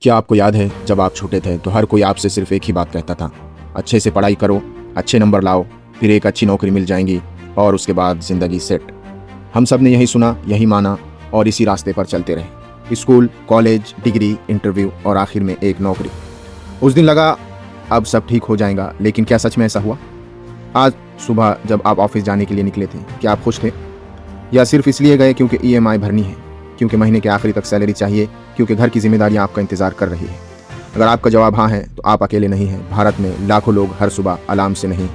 क्या आपको याद है जब आप छोटे थे तो हर कोई आपसे सिर्फ एक ही बात कहता था, अच्छे से पढ़ाई करो, अच्छे नंबर लाओ, फिर एक अच्छी नौकरी मिल जाएंगी और उसके बाद ज़िंदगी सेट। हम सब ने यही सुना, यही माना और इसी रास्ते पर चलते रहे। स्कूल, कॉलेज, डिग्री, इंटरव्यू और आखिर में एक नौकरी। उस दिन लगा अब सब ठीक हो जाएगा, लेकिन क्या सच में ऐसा हुआ? आज सुबह जब आप ऑफिस जाने के लिए निकले थे, क्या आप खुश थे? या सिर्फ इसलिए गए क्योंकि EMI भरनी है, क्योंकि महीने के आखिरी तक सैलरी चाहिए, क्योंकि घर की जिम्मेदारियां आपका इंतजार कर रही है? अगर आपका जवाब हाँ है तो आप अकेले नहीं हैं। भारत में लाखों लोग हर सुबह अलार्म से नहीं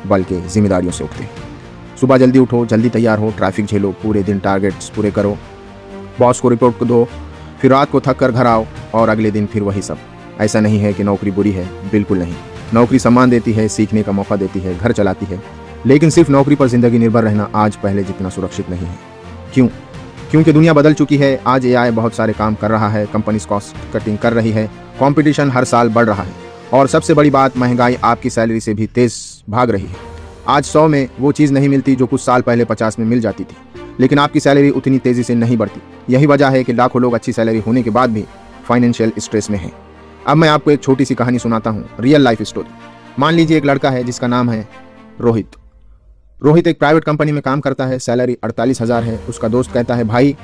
बल्कि जिम्मेदारियों से उठते हैं। सुबह जल्दी उठो, जल्दी तैयार हो, ट्रैफिक झेलो, पूरे दिन टारगेट्स पूरे करो, बॉस को रिपोर्ट दो, फिर रात को थक कर घर आओ और अगले दिन फिर वही सब। ऐसा नहीं है कि नौकरी बुरी है, बिल्कुल नहीं। नौकरी सम्मान देती है, सीखने का मौका देती है, घर चलाती है, लेकिन सिर्फ नौकरी पर जिंदगी निर्भर रहना आज पहले जितना सुरक्षित नहीं है। क्यों? क्योंकि दुनिया बदल चुकी है। आज AI बहुत सारे काम कर रहा है, कंपनीज कॉस्ट कटिंग कर रही है, कंपटीशन हर साल बढ़ रहा है और सबसे बड़ी बात, महंगाई आपकी सैलरी से भी तेज भाग रही है। आज 100 में वो चीज़ नहीं मिलती जो कुछ साल पहले 50 में मिल जाती थी, लेकिन आपकी सैलरी उतनी तेज़ी से नहीं बढ़ती। यही वजह है कि लाखों लोग अच्छी सैलरी होने के बाद भी फाइनेंशियल स्ट्रेस में हैं। अब मैं आपको एक छोटी सी कहानी सुनाता हूँ, रियल लाइफ स्टोरी। मान लीजिए एक लड़का है जिसका नाम है रोहित। रोहित एक प्राइवेट कंपनी में काम करता है, सैलरी 48,000 है। उसका दोस्त कहता है, भाई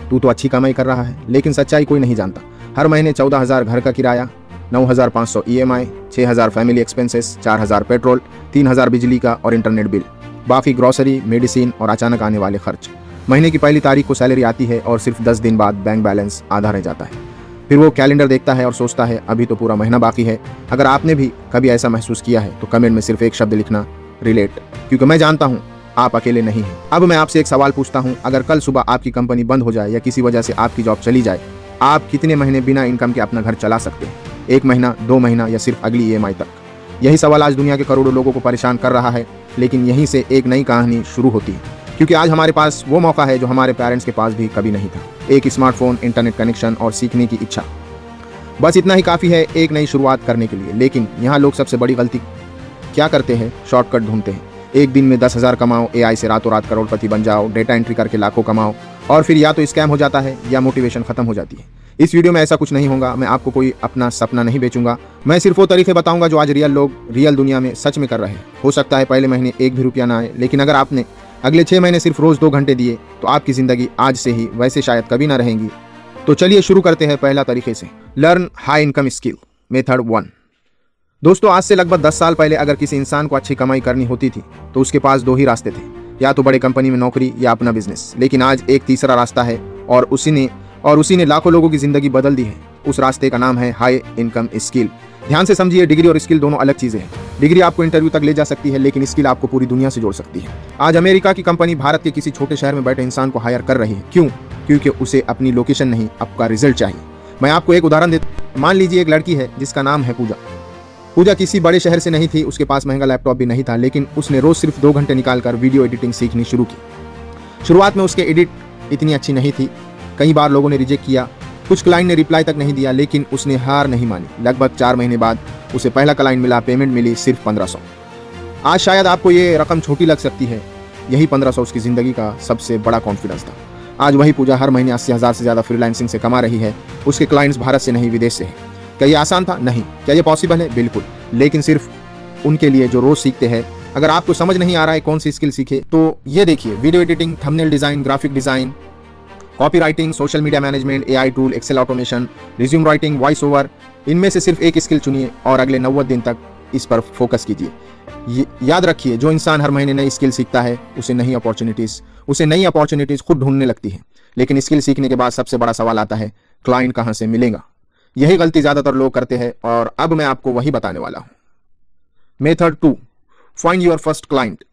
तू तो अच्छी कमाई कर रहा है, लेकिन सच्चाई कोई नहीं जानता। हर महीने 14,000 घर का किराया, 9,500 EMI, 6,000 फैमिली एक्सपेंसेस, 4,000 पेट्रोल, 3,000 बिजली का और इंटरनेट बिल, बाकी ग्रोसरी, मेडिसिन और अचानक आने वाले खर्च। महीने की पहली तारीख को सैलरी आती है और सिर्फ 10 दिन बाद बैंक बैलेंस आधा रह जाता है। फिर वो कैलेंडर देखता है और सोचता है, अभी तो पूरा महीना बाकी है। अगर आपने भी कभी ऐसा महसूस किया है तो कमेंट में सिर्फ एक शब्द लिखना, रिलेट, क्योंकि मैं जानता हूँ आप अकेले नहीं हैं। अब मैं आपसे एक सवाल पूछता हूँ, अगर कल सुबह आपकी कंपनी बंद हो जाए या किसी वजह से आपकी जॉब चली जाए, आप कितने महीने बिना इनकम के अपना घर चला सकते हैं? 1 महीना, 2 महीना या सिर्फ अगली EMI तक? यही सवाल आज दुनिया के करोड़ों लोगों को परेशान कर रहा है, लेकिन यहीं से एक नई कहानी शुरू होती है। क्योंकि आज हमारे पास वो मौका है जो हमारे पेरेंट्स के पास भी कभी नहीं था। एक स्मार्टफोन, इंटरनेट कनेक्शन और सीखने की इच्छा, बस इतना ही काफ़ी है एक नई शुरुआत करने के लिए। लेकिन यहाँ लोग सबसे बड़ी गलती क्या करते हैं? शॉर्टकट ढूंढते हैं। एक दिन में 10,000 कमाओ, AI से रातों रात करोड़पति बन जाओ, डेटा एंट्री करके लाखों कमाओ, और फिर या तो स्कैम हो जाता है या मोटिवेशन खत्म हो जाती है। इस वीडियो में ऐसा कुछ नहीं होगा। मैं आपको कोई अपना सपना नहीं बेचूंगा। मैं सिर्फ वो तरीके बताऊंगा जो आज रियल लोग रियल दुनिया में सच में कर रहे हैं। हो सकता है पहले महीने एक भी रुपया ना आए, लेकिन अगर आपने अगले 6 महीने सिर्फ रोज 2 घंटे दिए तो आपकी जिंदगी आज से ही वैसे शायद कभी ना रहेंगी। तो चलिए शुरू करते हैं पहला तरीके से। Learn high income skill, method 1। दोस्तों, आज से लगभग 10 साल पहले अगर किसी इंसान को अच्छी कमाई करनी होती थी तो उसके पास 2 ही रास्ते थे, या तो बड़े कंपनी में नौकरी या अपना बिजनेस। लेकिन आज एक तीसरा रास्ता है और उसी ने लाखों लोगों की जिंदगी बदल दी है। उस रास्ते का नाम है हाई इनकम स्किल। ध्यान से समझिए, डिग्री और स्किल दोनों अलग चीजें हैं। डिग्री आपको इंटरव्यू तक ले जा सकती है, लेकिन स्किल आपको पूरी दुनिया से जोड़ सकती है। आज अमेरिका की कंपनी भारत के किसी छोटे शहर में बैठे इंसान को हायर कर रही है। क्यों? क्योंकि उसे अपनी लोकेशन नहीं, आपका रिजल्ट चाहिए। मैं आपको एक उदाहरण देता हूं। मान लीजिए एक लड़की है जिसका नाम है पूजा। पूजा किसी बड़े शहर से नहीं थी, उसके पास महंगा लैपटॉप भी नहीं था, लेकिन उसने रोज सिर्फ 2 घंटे निकालकर वीडियो एडिटिंग सीखनी शुरू की। शुरुआत में उसके एडिट इतनी अच्छी नहीं थी, कई बार लोगों ने रिजेक्ट किया, कुछ क्लाइंट ने रिप्लाई तक नहीं दिया, लेकिन उसने हार नहीं मानी। लगभग 4 महीने बाद उसे पहला क्लाइंट मिला, पेमेंट मिली सिर्फ 1500। आज शायद आपको ये रकम छोटी लग सकती है, यही 1500 उसकी जिंदगी का सबसे बड़ा कॉन्फिडेंस था। आज वही पूजा हर महीने 80,000 से ज़्यादा फ्रीलांसिंग से कमा रही है। उसके क्लाइंट्स भारत से नहीं, विदेश से है। क्या ये आसान था? नहीं। क्या ये पॉसिबल है? बिल्कुल, लेकिन सिर्फ उनके लिए जो रोज सीखते हैं। अगर आपको समझ नहीं आ रहा है कौन सी स्किल सीखे, तो ये देखिए, video editing, thumbnail design, graphic design, copy writing, social media management, AI tool, excel automation, resume writing, voice over. इनमें से सिर्फ एक स्किल चुनिए और अगले 90 दिन तक इस पर फोकस कीजिए। याद रखिए, जो इंसान हर महीने नई स्किल सीखता है उसे नई अपॉर्चुनिटीज खुद ढूंढने लगती है। लेकिन स्किल सीखने के बाद सबसे बड़ा सवाल आता है, क्लाइंट कहां से मिलेगा? यही गलती ज्यादातर लोग करते हैं और अब मैं आपको वही बताने वाला हूं। Method 2, find your first client.